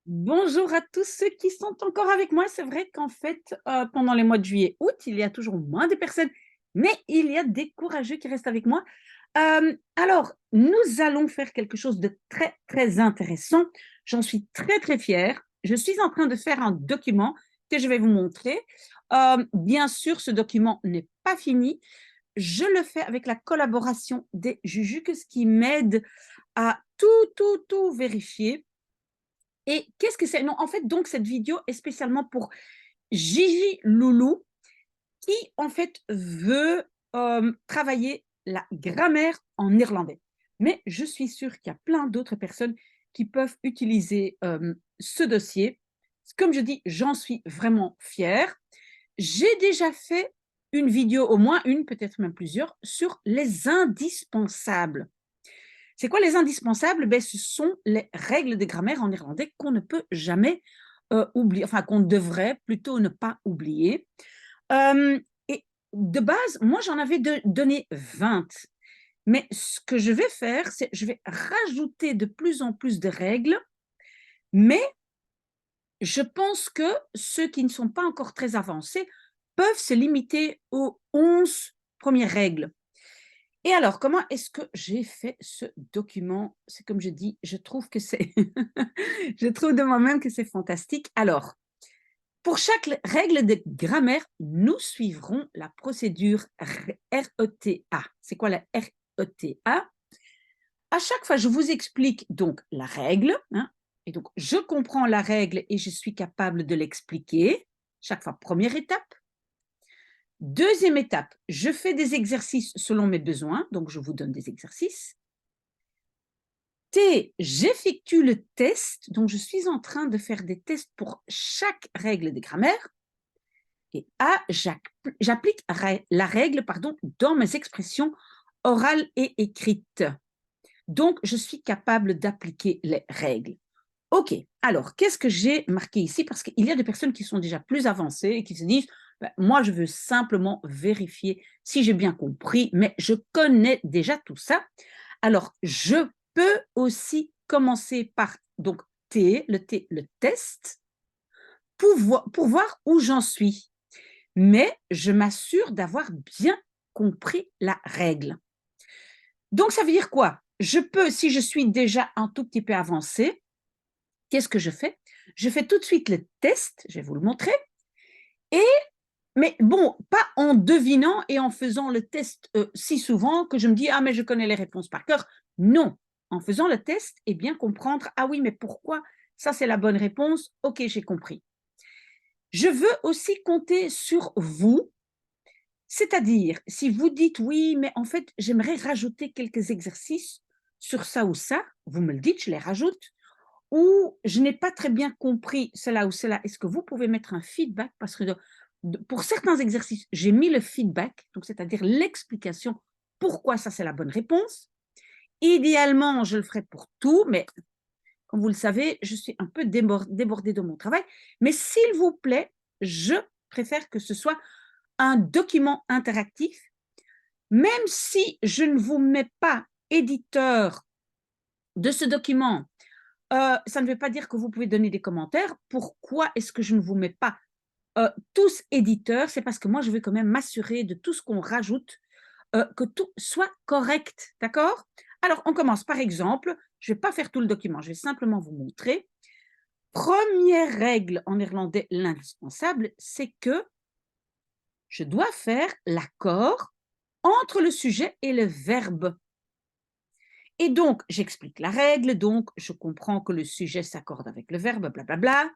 Bonjour à tous ceux qui sont encore avec moi. C'est vrai qu'en fait, pendant les mois de juillet, août, il y a toujours moins de personnes, mais il y a des courageux qui restent avec moi. Alors, nous allons faire quelque chose de très, très intéressant. J'en suis très, très fière. Je suis en train de faire un document que je vais vous montrer. Bien sûr, ce document n'est pas fini. Je le fais avec la collaboration des Jujuks qui m'aident à tout vérifier. Et qu'est-ce que c'est? Non, en fait, donc, cette vidéo est spécialement pour Gigi Loulou, qui, en fait, veut travailler la grammaire en néerlandais. Mais je suis sûre qu'il y a plein d'autres personnes qui peuvent utiliser ce dossier. Comme je dis, j'en suis vraiment fière. J'ai déjà fait une vidéo, au moins une, peut-être même plusieurs, sur les indispensables. C'est quoi les indispensables? Ben, ce sont les règles de grammaire en néerlandais qu'on ne peut jamais oublier, enfin qu'on devrait plutôt ne pas oublier. Et de base, moi j'en avais donné 20. Mais ce que je vais faire, c'est je vais rajouter de plus en plus de règles, mais je pense que ceux qui ne sont pas encore très avancés peuvent se limiter aux 11 premières règles. Et alors, comment est-ce que j'ai fait ce document? C'est comme je dis, je trouve que c'est je trouve de moi-même que c'est fantastique. Alors, pour chaque règle de grammaire, nous suivrons la procédure RETA. C'est quoi la RETA? À chaque fois, je vous explique donc la règle, hein, et donc je comprends la règle et je suis capable de l'expliquer. Chaque fois, première étape. Deuxième étape, je fais des exercices selon mes besoins, donc je vous donne des exercices. T, j'effectue le test, donc je suis en train de faire des tests pour chaque règle de grammaire. Et A, j'applique la règle dans mes expressions orales et écrites. Donc, je suis capable d'appliquer les règles. OK, alors, qu'est-ce que j'ai marqué ici? Parce qu'il y a des personnes qui sont déjà plus avancées et qui se disent, ben, moi, je veux simplement vérifier si j'ai bien compris, mais je connais déjà tout ça. Alors, je peux aussi commencer par donc T, le test, pour voir où j'en suis. Mais je m'assure d'avoir bien compris la règle. Donc, ça veut dire quoi? Je peux, si je suis déjà un tout petit peu avancé, qu'est-ce que je fais? Je fais tout de suite le test, je vais vous le montrer, et mais bon, pas en devinant et en faisant le test si souvent que je me dis ah mais je connais les réponses par cœur. Non, en faisant le test et bien comprendre ah oui mais pourquoi ça c'est la bonne réponse. Ok, j'ai compris. Je veux aussi compter sur vous, c'est-à-dire si vous dites oui mais en fait j'aimerais rajouter quelques exercices sur ça ou ça, vous me le dites, je les rajoute. Ou je n'ai pas très bien compris cela ou cela, est-ce que vous pouvez mettre un feedback? Parce que pour certains exercices, j'ai mis le feedback, donc c'est-à-dire l'explication pourquoi ça c'est la bonne réponse. Idéalement, je le ferai pour tout, mais comme vous le savez, je suis un peu débordée de mon travail. Mais s'il vous plaît, je préfère que ce soit un document interactif, même si je ne vous mets pas éditeur de ce document. Ça ne veut pas dire que vous pouvez donner des commentaires. Pourquoi est-ce que je ne vous mets pas tous éditeurs? C'est parce que moi, je veux quand même m'assurer de tout ce qu'on rajoute, que tout soit correct. D'accord? Alors, on commence par exemple, je ne vais pas faire tout le document, je vais simplement vous montrer. Première règle en néerlandais, l'indispensable, c'est que je dois faire l'accord entre le sujet et le verbe. Et donc, j'explique la règle, donc je comprends que le sujet s'accorde avec le verbe, blablabla.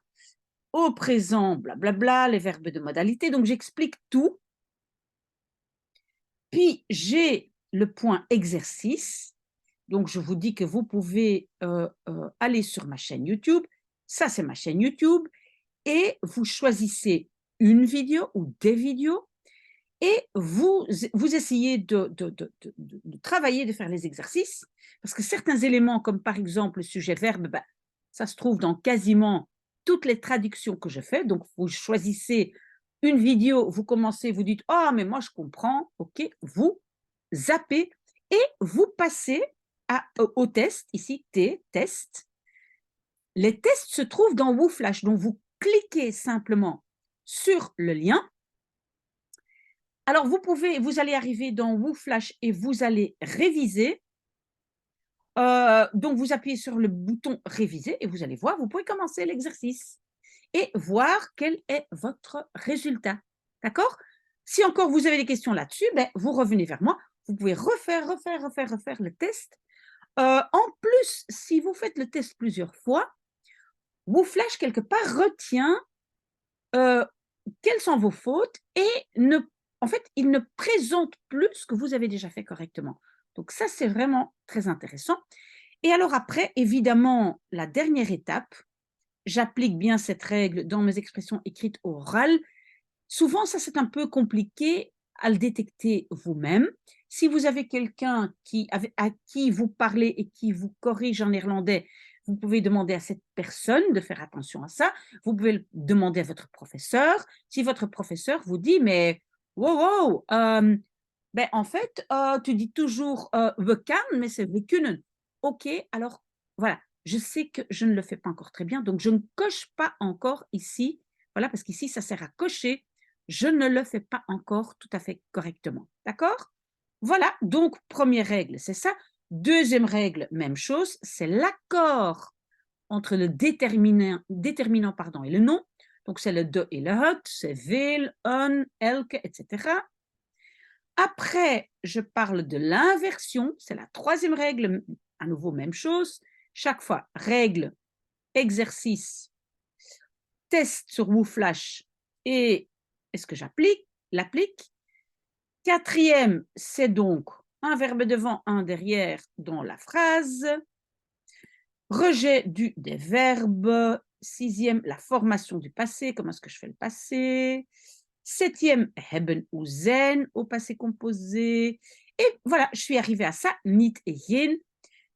Au présent, blablabla, les verbes de modalité. Donc, j'explique tout. Puis, j'ai le point exercice. Donc, je vous dis que vous pouvez aller sur ma chaîne YouTube. Ça, c'est ma chaîne YouTube. Et vous choisissez une vidéo ou des vidéos et vous essayez de travailler, de faire les exercices. Parce que certains éléments, comme par exemple le sujet verbe, ben, ça se trouve dans quasiment toutes les traductions que je fais. Donc, vous choisissez une vidéo, vous commencez, vous dites «Ah, mais moi, je comprends». OK, vous zappez et vous passez au test, ici, T, test. Les tests se trouvent dans WooFlash, donc vous cliquez simplement sur le lien. Alors, vous allez arriver dans WooFlash et vous allez réviser. Donc, vous appuyez sur le bouton réviser et vous allez voir, vous pouvez commencer l'exercice et voir quel est votre résultat. D'accord? Si encore vous avez des questions là-dessus, ben, vous revenez vers moi. Vous pouvez refaire le test. En plus, si vous faites le test plusieurs fois, WooFlash, quelque part, retient quelles sont vos fautes et en fait, il ne présente plus ce que vous avez déjà fait correctement. Donc ça, c'est vraiment très intéressant. Et alors après, évidemment, la dernière étape, j'applique bien cette règle dans mes expressions écrites orales. Souvent, ça, c'est un peu compliqué à le détecter vous-même. Si vous avez quelqu'un à qui vous parlez et qui vous corrige en néerlandais, vous pouvez demander à cette personne de faire attention à ça. Vous pouvez le demander à votre professeur. Si votre professeur vous dit, mais wow, ben, en fait, tu dis toujours we can, mais c'est we kunnen. OK, alors voilà, je sais que je ne le fais pas encore très bien, donc je ne coche pas encore ici. Voilà, parce qu'ici, ça sert à cocher. Je ne le fais pas encore tout à fait correctement. D'accord? Voilà, donc première règle, c'est ça. Deuxième règle, même chose, c'est l'accord entre le déterminant pardon, et le nom. Donc, c'est le de et le het, c'est vil, un, elke, etc. Après, je parle de l'inversion, c'est la troisième règle, à nouveau même chose. Chaque fois, règle, exercice, test sur WooFlash et est-ce que l'applique. Quatrième, c'est donc un verbe devant, un derrière dans la phrase. Rejet des verbes. Sixième, la formation du passé. Comment est-ce que je fais le passé? Septième, hebben ou zijn au passé composé. Et voilà, je suis arrivée à ça, niet et yin.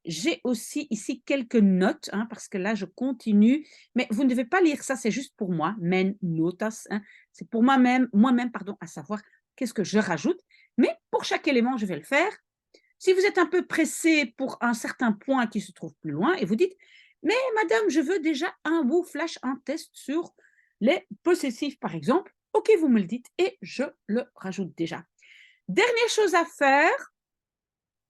J'ai aussi ici quelques notes, hein, parce que là, je continue. Mais vous ne devez pas lire ça, c'est juste pour moi. Men notas, hein, c'est pour moi-même, pardon, à savoir qu'est-ce que je rajoute. Mais pour chaque élément, je vais le faire. Si vous êtes un peu pressé pour un certain point qui se trouve plus loin et vous dites, mais madame, je veux déjà un WooFlash, un test sur les possessifs, par exemple. OK, vous me le dites et je le rajoute déjà. Dernière chose à faire,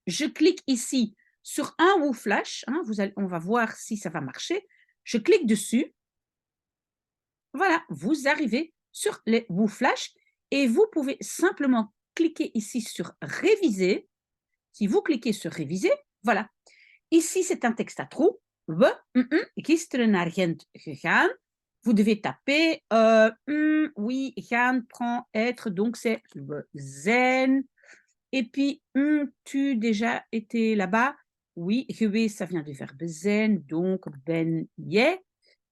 je clique ici sur un WooFlash. Hein, on va voir si ça va marcher. Je clique dessus. Voilà, vous arrivez sur les WooFlash et vous pouvez simplement cliquer ici sur réviser. Si vous cliquez sur réviser, voilà. Ici, c'est un texte à trous. We, gisteren naar Gent gegaan. Vous devez taper oui, gaan, prend, être. Donc, c'est we zijn. Et puis, tu déjà été là-bas? Oui, geweest, ça vient du verbe zijn. Donc, ben je.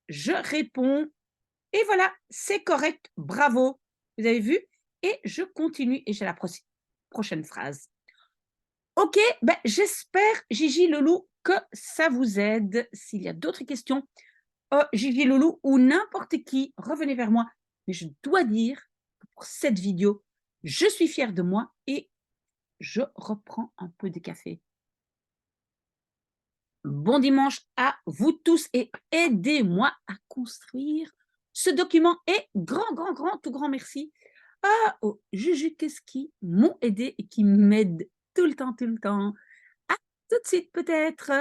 Je réponds. Et voilà, c'est correct. Bravo. Vous avez vu? Et je continue et j'ai la prochaine phrase. Ok, ben, j'espère, Gigi Loulou, que ça vous aide. S'il y a d'autres questions, Gigi Loulou ou n'importe qui, revenez vers moi. Mais je dois dire que pour cette vidéo, je suis fière de moi et je reprends un peu de café. Bon dimanche à vous tous et aidez-moi à construire ce document. Et tout grand merci aux Juju qui m'ont aidé et qui m'aident tout le temps. À tout de suite peut-être.